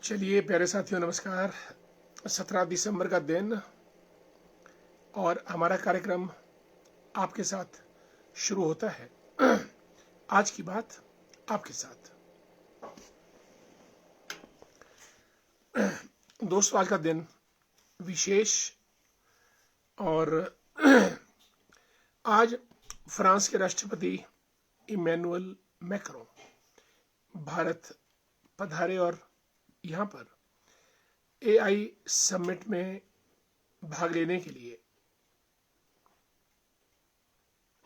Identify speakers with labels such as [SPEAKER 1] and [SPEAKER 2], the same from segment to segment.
[SPEAKER 1] चलिए प्यारे साथियों, नमस्कार। 17 दिसंबर का दिन और हमारा कार्यक्रम आपके साथ शुरू होता है। आज की बात आपके साथ। दोस्तों, आज का दिन विशेष और आज फ्रांस के राष्ट्रपति इमैनुअल मैक्रों भारत पधारे और यहाँ पर एआई समिट में भाग लेने के लिए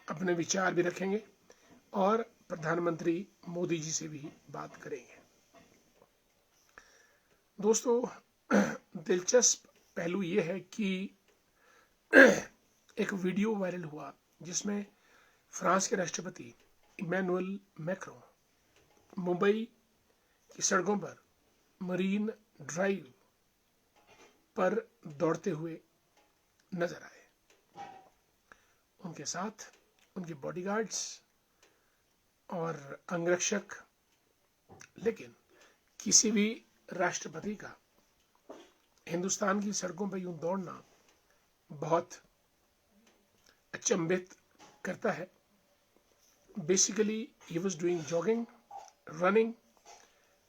[SPEAKER 1] अपने विचार भी रखेंगे और प्रधानमंत्री मोदी जी से भी बात करेंगे। दोस्तों, दिलचस्प पहलू ये है कि एक वीडियो वायरल हुआ जिसमें फ्रांस के राष्ट्रपति इमैनुअल मैक्रों मुंबई की सड़कों पर मरीन ड्राइव पर दौड़ते हुए नजर आए। उनके साथ उनके बॉडीगार्ड्स और अंगरक्षक। लेकिन किसी भी राष्ट्रपति का हिंदुस्तान की सड़कों पर यूं दौड़ना बहुत अचंभित करता है। Basically he was doing jogging, running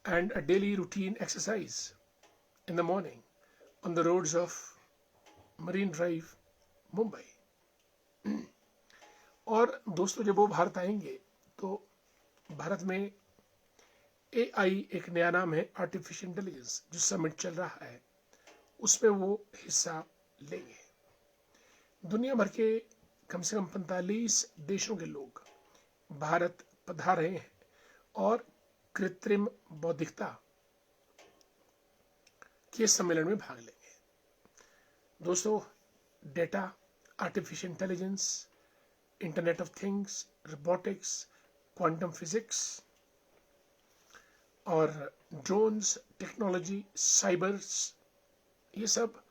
[SPEAKER 1] and a daily routine exercise in the morning on the roads of Marine Drive, Mumbai. और दोस्तों, जब वो भारत आएंगे तो भारत में एआई एक नया नाम है, आर्टिफिशियल इंटेलिजेंस, जो समिट चल रहा है उसमें वो हिस्सा लेंगे। दुनिया भर के कम से कम 45 देशों के लोग भारत पधार रहे हैं और कृत्रिम बौद्धिकता के सम्मेलन में भाग लेंगे। दोस्तों, data, artificial intelligence, internet of things, robotics, quantum physics और ड्रोन्स टेक्नोलॉजी, साइबर्स, ये सब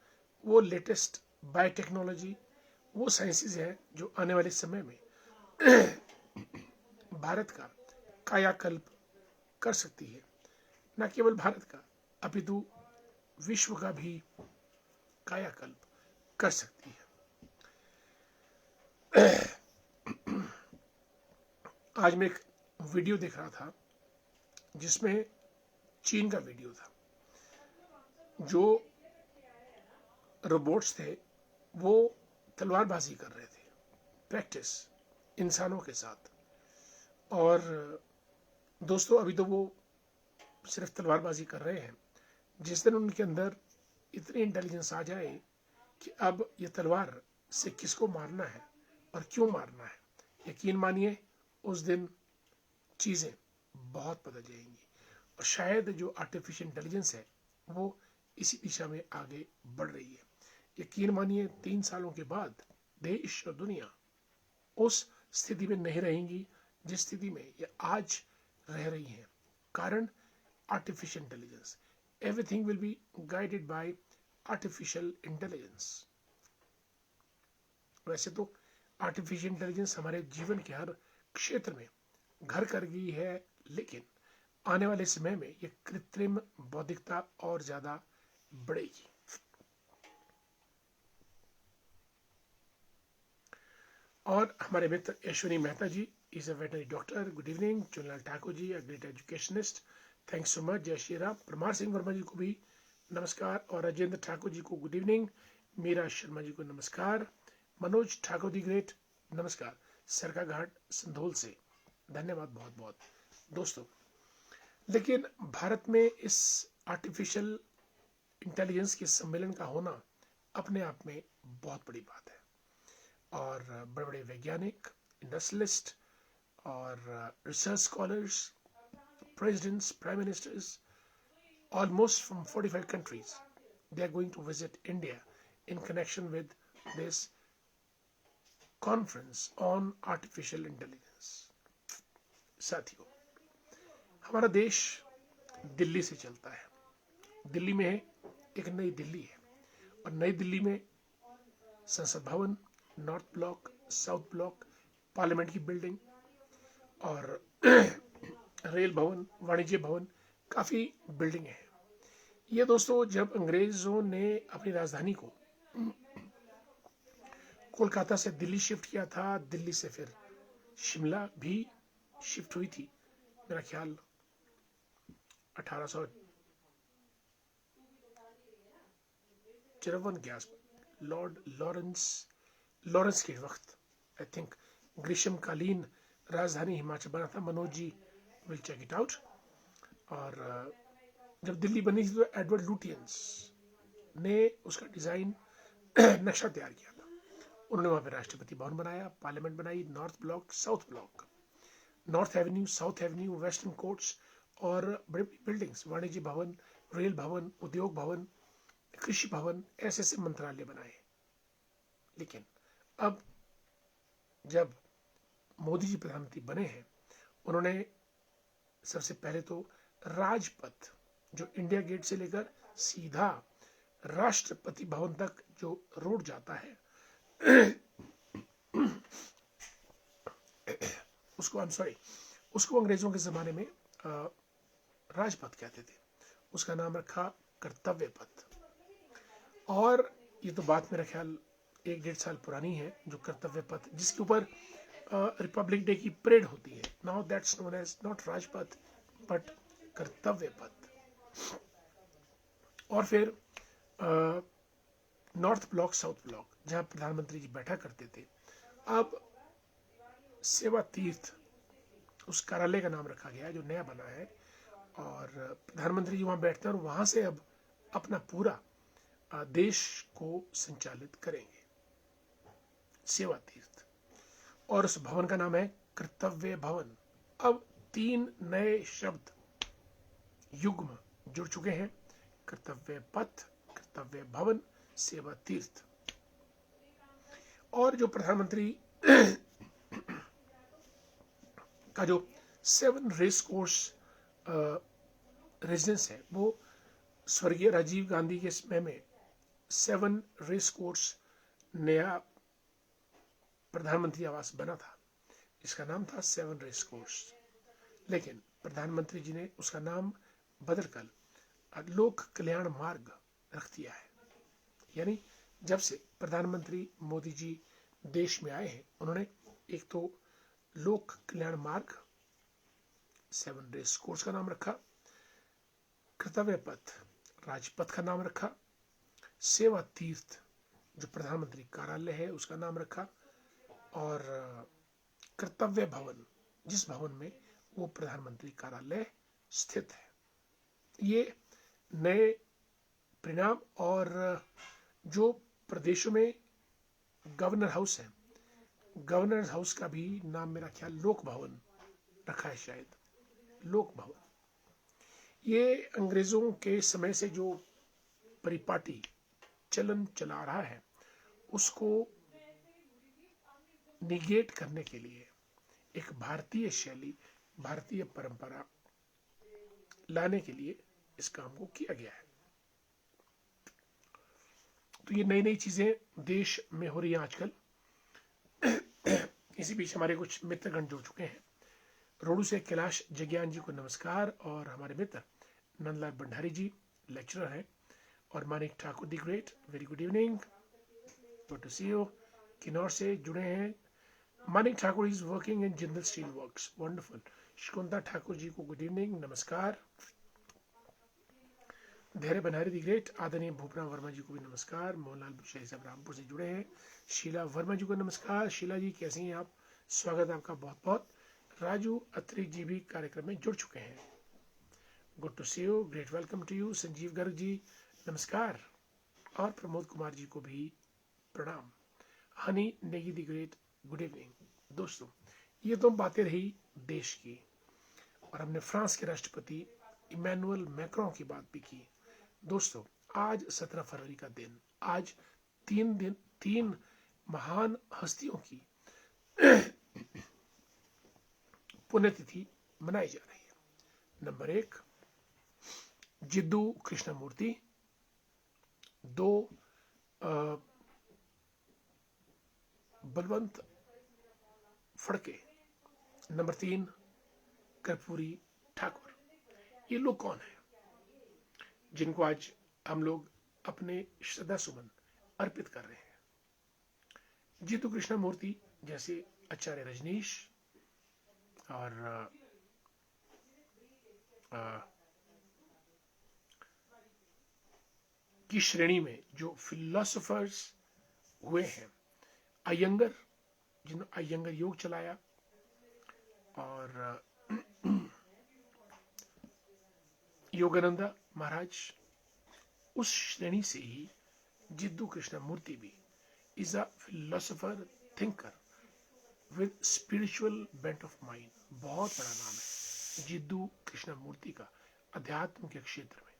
[SPEAKER 1] वो लेटेस्ट बायोटेक्नोलॉजी, वो साइंसेज है जो आने वाले समय में भारत का कायाकल्प कर सकती है। न केवल भारत का अपितु विश्व का भी कायाकल्प कर सकती है। आज मैं एक वीडियो देख रहा था जिसमें चीन का वीडियो था। जो रोबोट्स थे वो तलवारबाजी कर रहे थे, प्रैक्टिस इंसानों के साथ। और दोस्तों, अभी तो वो सिर्फ तलवारबाजी कर रहे हैं। जिस दिन उनके अंदर इतनी इंटेलिजेंस आ जाए कि अब ये तलवार से किसको मारना है और क्यों मारना है, यकीन मानिए उस दिन चीज़ें बहुत बदल जाएंगी। और शायद जो आर्टिफिशियल इंटेलिजेंस है वो इसी दिशा में आगे बढ़ रही है। यकीन मानिए 3 सालों के बाद देश और दुनिया उस स्थिति में नहीं रहेंगी जिस स्थिति में ये आज रह रही हैं। कारण artificial intelligence. Everything will be guided by artificial intelligence. वैसे तो आर्टिफिशियल इंटेलिजेंस हमारे जीवन के हर क्षेत्र में घर कर गई है, लेकिन आने वाले समय में ये कृत्रिम बौद्धिकता और ज्यादा बढ़ेगी। और हमारे मित्र यशवनी मेहता जी is a veterinary doctor. Good evening. Chunlal Thakur ji, a great educationist. Thanks so much. जय श्री राम। परमार सिंह वर्मा जी को भी नमस्कार और राजेंद्र ठाकुर जी को गुड इवनिंग। मीरा शर्मा जी को नमस्कार। मनोज ठाकुर दी ग्रेट नमस्कार। सरका घाट संधोल से धन्यवाद बहुत बहुत। दोस्तों, लेकिन भारत में इस आर्टिफिशियल इंटेलिजेंस के सम्मेलन का होना अपने आप में बहुत बड़ी बात है। और बड़े बड़े वैज्ञानिक, इंडस्ट्रियलिस्ट और research scholars, presidents, prime ministers, almost from 45 countries, they are going to visit India in connection with this conference on artificial intelligence. साथियों, हमारा देश दिल्ली से चलता है। दिल्ली में एक नई दिल्ली है और नई दिल्ली में संसद भवन, north block, south block, parliament की बिल्डिंग और रेल भवन, वाणिज्य भवन, काफ़ी बिल्डिंगें हैं। ये दोस्तों जब अंग्रेजों ने अपनी राजधानी को कोलकाता से दिल्ली शिफ्ट किया था, दिल्ली से फिर शिमला भी शिफ्ट हुई थी, मेरा ख्याल 1853 के आसपास, लॉर्ड लॉरेंस के वक्त, आई थिंक ग्रीष्मकालीन राजधानी हिमाचल बना था। Manoj ji will check it out. और जब दिल्ली बनी थी तो एडवर्ड लुटियंस ने उसका डिजाइन नक्शा तैयार किया था। उन्होंने वहां पे राष्ट्रपति भवन बनाया, पार्लियामेंट बनाई, north block, south block, north Avenue, south Avenue, western courts और बड़ी बड़ी बिल्डिंग्स, वाणिज्य भवन, रेल भवन, उद्योग भवन, कृषि भवन, ऐसे ऐसे मंत्रालय बनाए। लेकिन अब जब मोदी जी प्रधानमंत्री बने हैं, उन्होंने सबसे पहले तो राजपथ, जो इंडिया गेट से लेकर सीधा राष्ट्रपति भवन तक जो रोड जाता है, उसको अंग्रेजों के जमाने में राजपथ कहते थे। उसका नाम रखा कर्तव्य पथ। और ये तो बात मेरा ख्याल 1-1.5 साल पुरानी है, जो कर्तव्य पथ जिसके ऊपर रिपब्लिक डे की परेड होती है। Now that's known as not Rajpath but Kartavya Path. और फिर नॉर्थ ब्लॉक, साउथ ब्लॉक, जहां प्रधानमंत्री जी बैठा करते थे, अब सेवा तीर्थ उस कार्यालय का नाम रखा गया है जो नया बना है। और प्रधानमंत्री जी वहां बैठते हैं और वहां से अब अपना पूरा देश को संचालित करेंगे, सेवा तीर्थ। और उस भवन का नाम है कर्तव्य भवन। अब 3 नए शब्द युग्म जुड़ चुके हैं, कर्तव्य पथ, कर्तव्य भवन, सेवा तीर्थ। और जो प्रधानमंत्री का जो 7 रेस कोर्स रेजिडेंस है, वो स्वर्गीय राजीव गांधी के समय में 7 रेस कोर्स नया प्रधानमंत्री आवास बना था, इसका नाम था 7 रेस कोर्स। लेकिन प्रधानमंत्री जी ने उसका नाम बदलकर लोक कल्याण मार्ग रख दिया है। यानी जब से प्रधानमंत्री मोदी जी देश में आए हैं, उन्होंने एक तो लोक कल्याण मार्ग 7 रेस कोर्स का नाम रखा, कर्तव्य पथ राजपथ का नाम रखा, सेवा तीर्थ जो प्रधानमंत्री कार्यालय है उसका नाम रखा, और कर्तव्य भवन जिस भवन में वो प्रधानमंत्री कार्यालय स्थित है। ये नए परिणाम। और जो प्रदेशों में गवर्नर हाउस है, गवर्नर हाउस का भी नाम मेरा ख्याल लोक भवन रखा है, शायद लोक भवन। ये अंग्रेजों के समय से जो परिपाटी चलन चला रहा है उसको निगेट करने के लिए एक भारतीय शैली, भारतीय परंपरा लाने के लिए इस काम को किया गया है। तो ये नई नई चीजें देश में हो रही हैं आजकल। इसी बीच हमारे कुछ मित्रगण जुड़ चुके हैं। रोडू से कैलाश जग्यान जी को नमस्कार, और हमारे मित्र नंदलाल भंडारी जी लेक्चरर हैं, और Manik Thakur the great, very good evening, good to see you. Kinnaur से जुड़े हैं Manik Thakur, is working in Jindal steel works, wonderful. Shakuntala Thakur ji को गुड इवनिंग, नमस्कार। धैर्य भंडारी दी ग्रेट, आदरणीय भूपना वर्मा जी को भी नमस्कार। मोहनलाल बुशाही साहब रामपुर से जुड़े हैं। शीला वर्मा जी को नमस्कार। शीला जी कैसी हैं आप, स्वागत है आपका बहुत बहुत। राजू अत्री जी भी कार्यक्रम में जुड़ चुके हैं, good to see you, great welcome to you. Sanjeev Garg ji नमस्कार, और प्रमोद कुमार जी को भी प्रणाम। Honey Negi the great, good evening. दोस्तों ये तो बातें रही देश की, और हमने फ्रांस के राष्ट्रपति इमैनुअल मैक्रों की बात भी की। दोस्तों आज 17 फरवरी का दिन, आज 3 महान हस्तियों की पुण्यतिथि मनाई जा रही है। Number 1 Jiddu Krishnamurti, 2 Balwant Phadke, number 3 Karpoori Thakur. ये लोग कौन है? जिनको आज हम लोग अपने श्रद्धा सुमन अर्पित कर रहे हैं। जीतू कृष्णमूर्ति जैसे आचार्य रजनीश और की श्रेणी में जो फिलोसोफर्स हुए हैं, अयंगर, जिन्होंने अयंगर योग चलाया, और योगानंदा महाराज, उस श्रेणी से ही जिद्दू कृष्णमूर्ति भी is a philosopher thinker with spiritual bent of mind. बहुत बड़ा नाम है जिद्दू कृष्णमूर्ति का अध्यात्म के क्षेत्र में,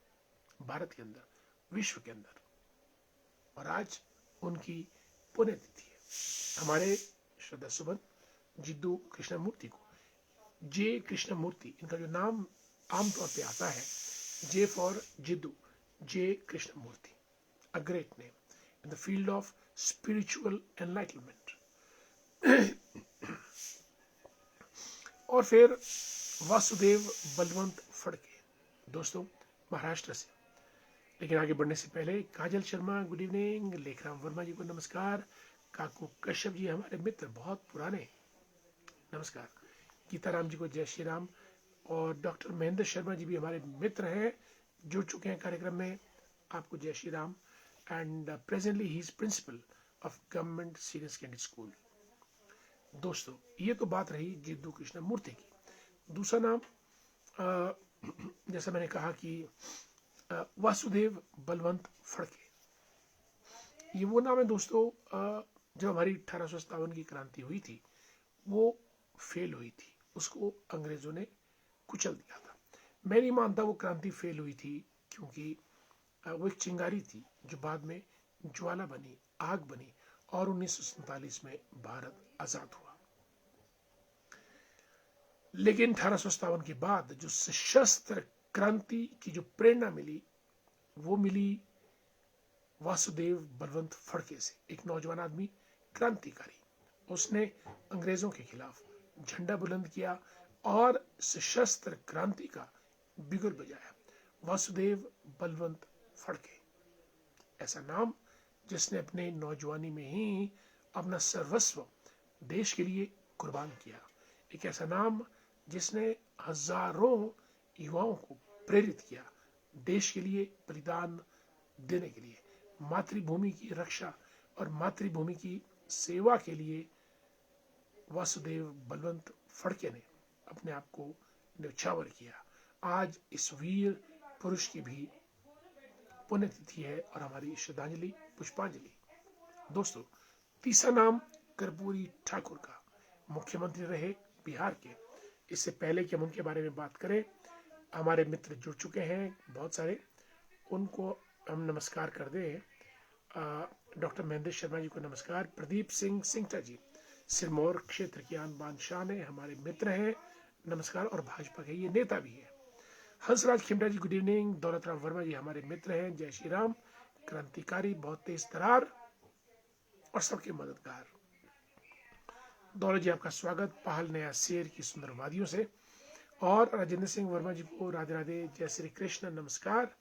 [SPEAKER 1] भारत के अंदर, विश्व के अंदर। और आज उनकी पुण्यतिथि है। हमारे श्रद्धा सुमन जिद्दू कृष्णमूर्ति को, जे कृष्णमूर्ति, इनका जो नाम आमतौर पे आता है, J for Jiddu, J Krishnamurti, a great name in the field of spiritual enlightenment. और फिर वासुदेव बलवंत फड़के, दोस्तों महाराष्ट्र से। लेकिन आगे बढ़ने से पहले काजल शर्मा गुड इवनिंग, लेखराम वर्मा जी को नमस्कार, काकू कश्यप जी हमारे मित्र बहुत पुराने, नमस्कार, गीताराम जी को जय श्री राम, और डॉक्टर महेंद्र शर्मा जी भी हमारे मित्र हैं, जुड़ चुके हैं कार्यक्रम में, आपको जय Shri Ram. And presently he is principle of government senior secondary school. दोस्तों ये तो बात रही जिद्दू कृष्णमूर्ति की। दूसरा नाम, जैसा मैंने कहा कि वासुदेव बलवंत फड़के, ये वो नाम है दोस्तों। जब हमारी 1857 की क्रांति हुई थी, वो फेल हुई थी, उसको अंग्रेजों ने कुचल दिया था। मैं नहीं मानता वो क्रांति फेल हुई थी, क्योंकि वो एक चिंगारी थी जो बाद में ज्वाला बनी, आग बनी, और 1947 में भारत आजाद हुआ। लेकिन 1857 के बाद जो सशस्त्र क्रांति की जो प्रेरणा मिली, वो मिली वासुदेव बलवंत फड़के से। एक नौजवान आदमी, क्रांतिकारी, उसने अंग्रेजों के खिलाफ झंडा बुलंद किया और सशस्त्र क्रांति का बिगुल बजाया। वासुदेव बलवंत फड़के, ऐसा नाम जिसने अपने नौजवानी में ही अपना सर्वस्व देश के लिए कुर्बान किया। एक ऐसा नाम जिसने हजारों युवाओं को प्रेरित किया देश के लिए बलिदान देने के लिए, मातृभूमि की रक्षा और मातृभूमि की सेवा के लिए। वासुदेव बलवंत फड़के ने अपने आप को न्यौछावर किया। आज इस वीर पुरुष की भी पुण्यतिथि है और हमारी श्रद्धांजलि, पुष्पांजलि। दोस्तों तीसरा नाम कर्पूरी ठाकुर का, मुख्यमंत्री रहे बिहार के। इससे पहले कि हम उनके बारे में बात करें, हमारे मित्र जुड़ चुके हैं बहुत सारे, उनको हम नमस्कार कर दें। डॉक्टर महेंद्र शर्मा जी को नमस्कार, प्रदीप सिंह सिंगटा जी सिरमौर क्षेत्र की आन बान शान है, हमारे मित्र हैं, नमस्कार, और भाजपा के ये नेता भी है। हंसराज खिमटा जी गुड इवनिंग, दौलत राम वर्मा जी हमारे मित्र हैं, जय श्री राम, क्रांतिकारी, बहुत तेज तरार और सबके मददगार। दौलत जी आपका स्वागत पहाल नया शेर की सुंदर वादियों से। और राजेंद्र सिंह वर्मा जी को राधे राधे, जय श्री कृष्ण, नमस्कार।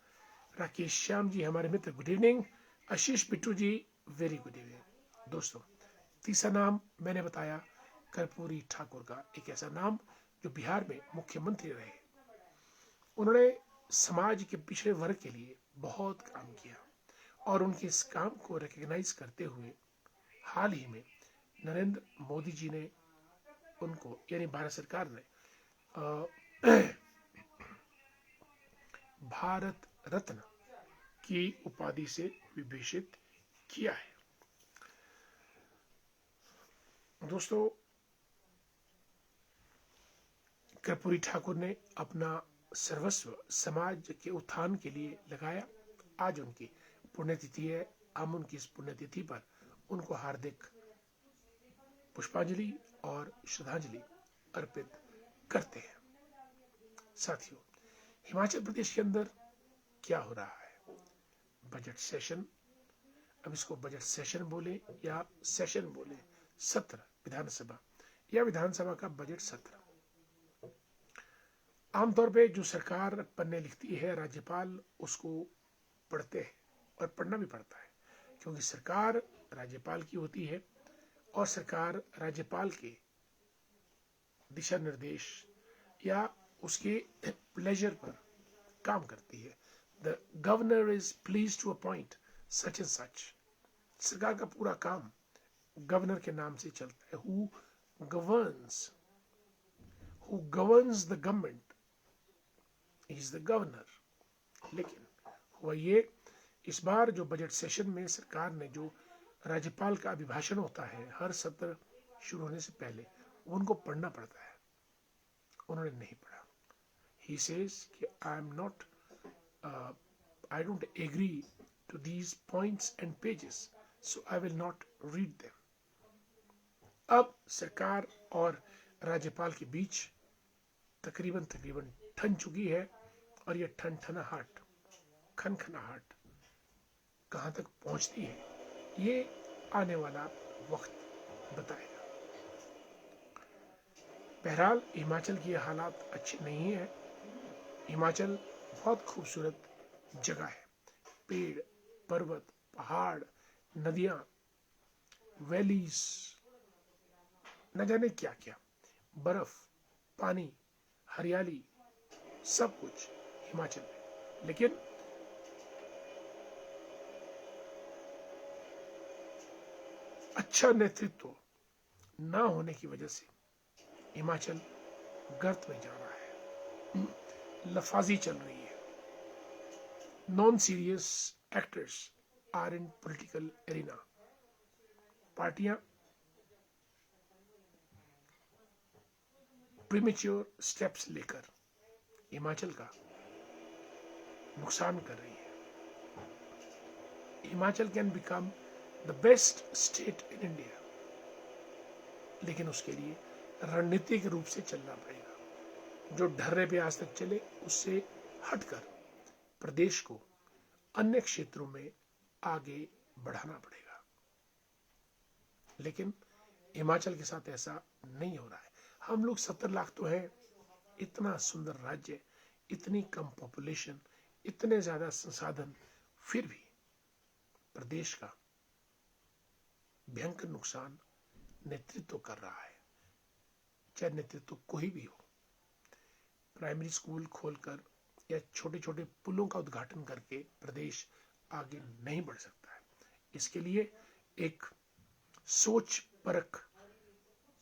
[SPEAKER 1] राकेश श्याम जी हमारे मित्र गुड इवनिंग, आशीष बिट्टू जी वेरी गुड इवनिंग। दोस्तों तीसरा नाम मैंने बताया कर्पूरी ठाकुर का, एक ऐसा नाम जो बिहार में मुख्यमंत्री रहे। उन्होंने समाज के पिछड़े वर्ग के लिए बहुत काम किया, और उनके इस काम को रिकॉग्नाइज करते हुए हाल ही में नरेंद्र मोदी जी ने उनको, यानी भारत सरकार ने भारत रत्न की उपाधि से विभूषित किया है। दोस्तों कर्पूरी ठाकुर ने अपना सर्वस्व समाज के उत्थान के लिए लगाया। आज उनकी पुण्यतिथि है, हम उनकी इस पुण्यतिथि पर उनको हार्दिक पुष्पांजलि और श्रद्धांजलि अर्पित करते हैं। साथियों हिमाचल प्रदेश के अंदर क्या हो रहा है, बजट सेशन, अब इसको बजट सेशन बोले या सेशन बोले, सत्र विधानसभा या विधानसभा का बजट सत्र। आमतौर पे जो सरकार पन्ने लिखती है, राज्यपाल उसको पढ़ते हैं और पढ़ना भी पड़ता है, क्योंकि सरकार राज्यपाल की होती है और सरकार राज्यपाल के दिशा निर्देश या उसके प्लेजर पर काम करती है। The governor is please to appoint such and such. सरकार का पूरा काम गवर्नर के नाम से चलता है। Who governs the government is the governor. लेकिन हुआ ये, इस बार जो बजट सेशन में सरकार ने जो राज्यपाल का अभिभाषण होता है हर सत्र शुरू होने से पहले, उनको पढ़ना पड़ता है। उन्होंने नहीं पढ़ा। ही सेज कि I don't agree to these points and pages, so I will not read them. अब सरकार और राज्यपाल के बीच तकरीबन ठन चुकी है, और ये ठनठनाहट, खनखनाहट कहां तक पहुंचती है, ये आने वाला वक्त बताएगा। बहरहाल हिमाचल की हालात अच्छी नहीं है। हिमाचल बहुत खूबसूरत जगह है। पेड़, पर्वत, पहाड़, नदियां, वैलीज, न जाने क्या क्या, बर्फ, पानी, हरियाली, सब कुछ हिमाचल में। लेकिन अच्छा नेतृत्व ना होने की वजह से हिमाचल गर्त में जा रहा है, लफाजी चल रही है। Non serious actors are in political arena. पार्टियां प्रीमेच्योर स्टेप्स लेकर हिमाचल का नुकसान कर रही है। Himachal can become the best state in India, लेकिन उसके लिए रणनीतिक रूप से चलना पड़ेगा। जो ढर्रे पे आज तक चले उससे हटकर प्रदेश को अन्य क्षेत्रों में आगे बढ़ाना पड़ेगा। लेकिन हिमाचल के साथ ऐसा नहीं हो रहा है। हम लोग 70 लाख तो है, इतना सुंदर राज्य, इतनी कम पॉपुलेशन, इतने ज्यादा संसाधन, फिर भी प्रदेश का भयंकर नुकसान नेतृत्व कर रहा है। चाहे नेतृत्व कोई भी हो, प्राइमरी स्कूल खोलकर या छोटे छोटे पुलों का उद्घाटन करके प्रदेश आगे नहीं बढ़ सकता है। इसके लिए एक सोच परख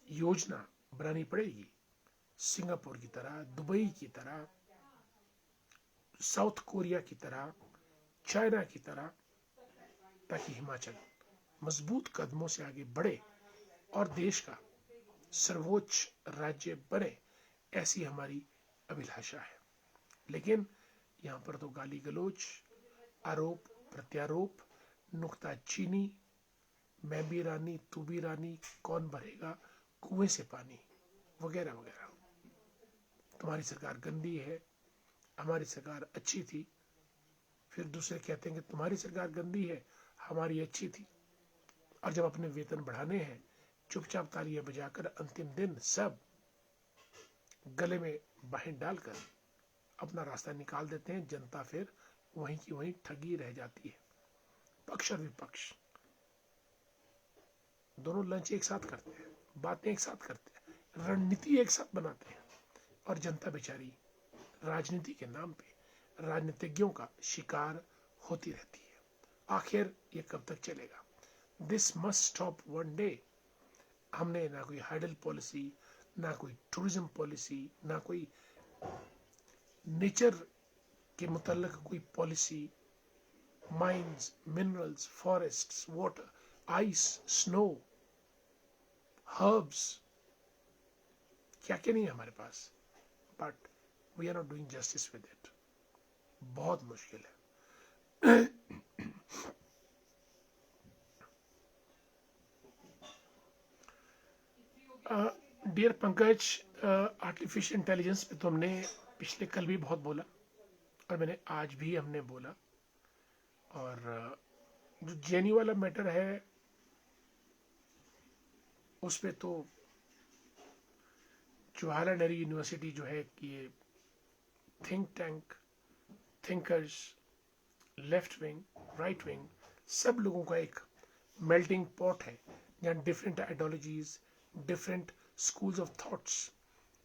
[SPEAKER 1] योजना बनानी पड़ेगी, सिंगापुर की तरह, दुबई की तरह, साउथ कोरिया की तरह, चाइना की तरह, ताकि हिमाचल मजबूत कदमों से आगे बढ़े और देश का सर्वोच्च राज्य बने। ऐसी हमारी अभिलाषा है। लेकिन यहाँ पर तो गाली गलौज, आरोप प्रत्यारोप, नुक्ताचीनी, मैं भी रानी तू भी रानी, कौन भरेगा कुएं से पानी, वगैरह वगैरह। तुम्हारी सरकार गंदी है, हमारी सरकार अच्छी थी। फिर दूसरे कहते हैं कि तुम्हारी सरकार गंदी है, हमारी अच्छी थी। और जब अपने वेतन बढ़ाने हैं, चुपचाप तालियां बजाकर अंतिम दिन सब गले में बाहें डालकर अपना रास्ता निकाल देते हैं। जनता फिर वहीं की वहीं ठगी रह जाती है। पक्ष और विपक्ष दोनों लंच एक साथ करते हैं, बातें एक साथ करते हैं, रणनीति एक साथ बनाते हैं, और जनता बेचारी राजनीति के नाम पे राजनीतिज्ञों का शिकार होती रहती है। आखिर ये कब तक चलेगा? This must stop one day. हमने ना कोई हाइडल पॉलिसी, ना कोई टूरिज्म पॉलिसी, ना कोई नेचर के मुतल्लिक कोई policy, mines, minerals, forests, water, ice, snow, herbs, क्या क्या नहीं है हमारे पास, but we are not doing justice with it. बहुत मुश्किल है। डियर पंकज, आर्टिफिशियल इंटेलिजेंस पे तो हमने पिछले कल भी बहुत बोला, और मैंने आज भी हमने बोला। और जो जेनी वाला मैटर है उस पे तो जवाहरलाल नेहरू यूनिवर्सिटी जो है कि ये think tank, thinkers, left wing, right wing, सब लोगों का एक मेल्टिंग पॉट है जहाँ different ideologies, different schools of thoughts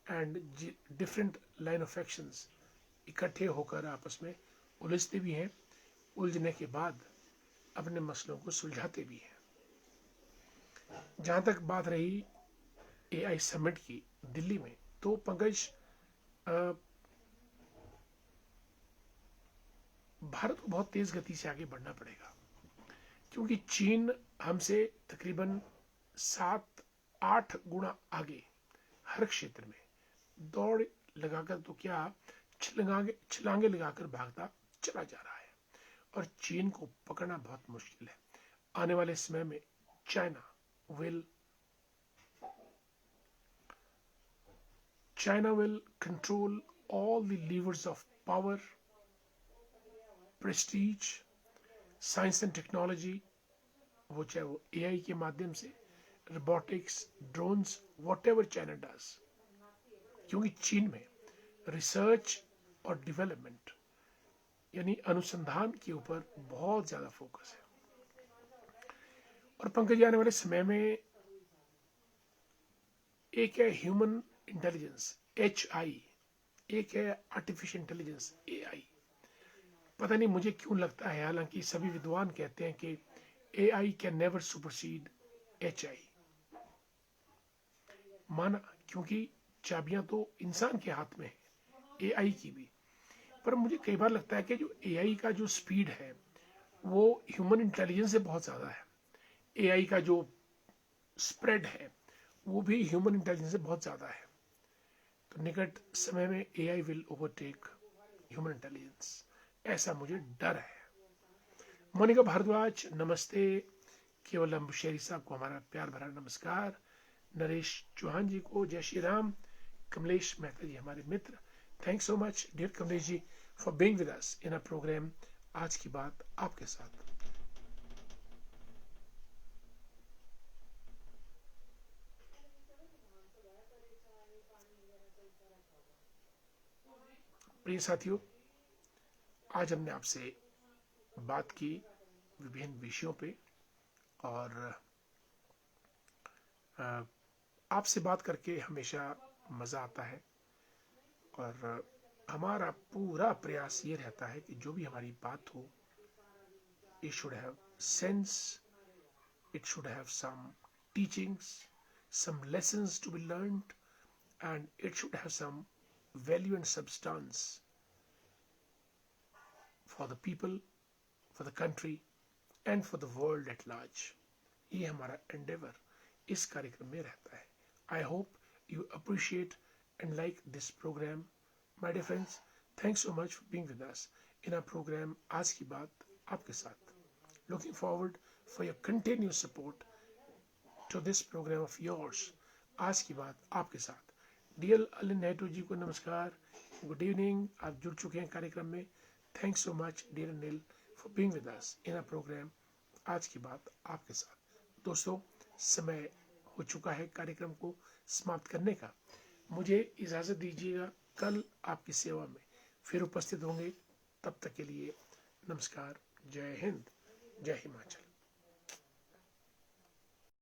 [SPEAKER 1] and different line of actions इकट्ठे होकर आपस में उलझते भी हैं, उलझने के बाद अपने मसलों को सुलझाते भी हैं। जहाँ तक बात रही एआई समिट की दिल्ली में, तो पंकज, भारत को बहुत तेज गति से आगे बढ़ना पड़ेगा, क्योंकि चीन हमसे तकरीबन 7-8 गुना आगे हर क्षेत्र में दौड़ लगाकर, तो क्या छलांगे लगाकर भागता चला जा रहा है, और चीन को पकड़ना बहुत मुश्किल है। आने वाले समय में China will control all the levers of power, prestige, science and technology, वो चाहे वो एआई के माध्यम से, robotics, drones, what ever China does, क्योंकि चीन में रिसर्च और डेवलपमेंट यानी अनुसंधान के ऊपर बहुत ज़्यादा फोकस है। और पंकज, आने वाले समय में एक है ह्यूमन इंटेलिजेंस HI, एक है आर्टिफिशियल इंटेलिजेंस AI। पता नहीं मुझे क्यों लगता है, हालांकि सभी विद्वान कहते हैं कि AI can never supersede HI। माना, क्योंकि चाबियां तो इंसान के हाथ में है AI की भी, पर मुझे कई बार लगता है कि जो AI का जो स्पीड है वो ह्यूमन इंटेलिजेंस से बहुत ज़्यादा है। AI का जो स्प्रेड है वो भी ह्यूमन इंटेलिजेंस से बहुत ज़्यादा है। तो निकट समय में AI will overtake human intelligence, ऐसा मुझे डर है। मोनिका भारद्वाज, नमस्ते। केवलम बुशेरी साहब को हमारा प्यार भरा नमस्कार। नरेश चौहान जी को जय श्री राम। कमलेश मेहता जी हमारे मित्र, thanks so much dear Kamlesh ji for being with us in a program आज की बात आपके साथ। प्रिय साथियों, आज हमने आपसे बात की विभिन्न विषयों पे, और आपसे बात करके हमेशा मज़ा आता है, और हमारा पूरा प्रयास ये रहता है कि जो भी हमारी बात हो, it should have sense, it should have some teachings, some lessons to be learned, and it should have some value and substance for the people, for the country and for the world at large. ये हमारा endeavor इस कार्यक्रम में रहता है। I hope you appreciate and like this program. My dear friends, thanks so much for being with us in our program आज की बात आपके साथ। Looking forward for your continued support to this program of yours, आज की बात आपके साथ। डियर अलिन नेहरू जी को नमस्कार, गुड इवनिंग। आप जुड़ चुके हैं कार्यक्रम में। Thanks so much dear Anil for being with us in a program आज की बात आपके साथ। दोस्तों, समय हो चुका है कार्यक्रम को समाप्त करने का। मुझे इजाज़त दीजिएगा, कल आपकी सेवा में फिर उपस्थित होंगे। तब तक के लिए नमस्कार। जय हिंद, जय हिमाचल।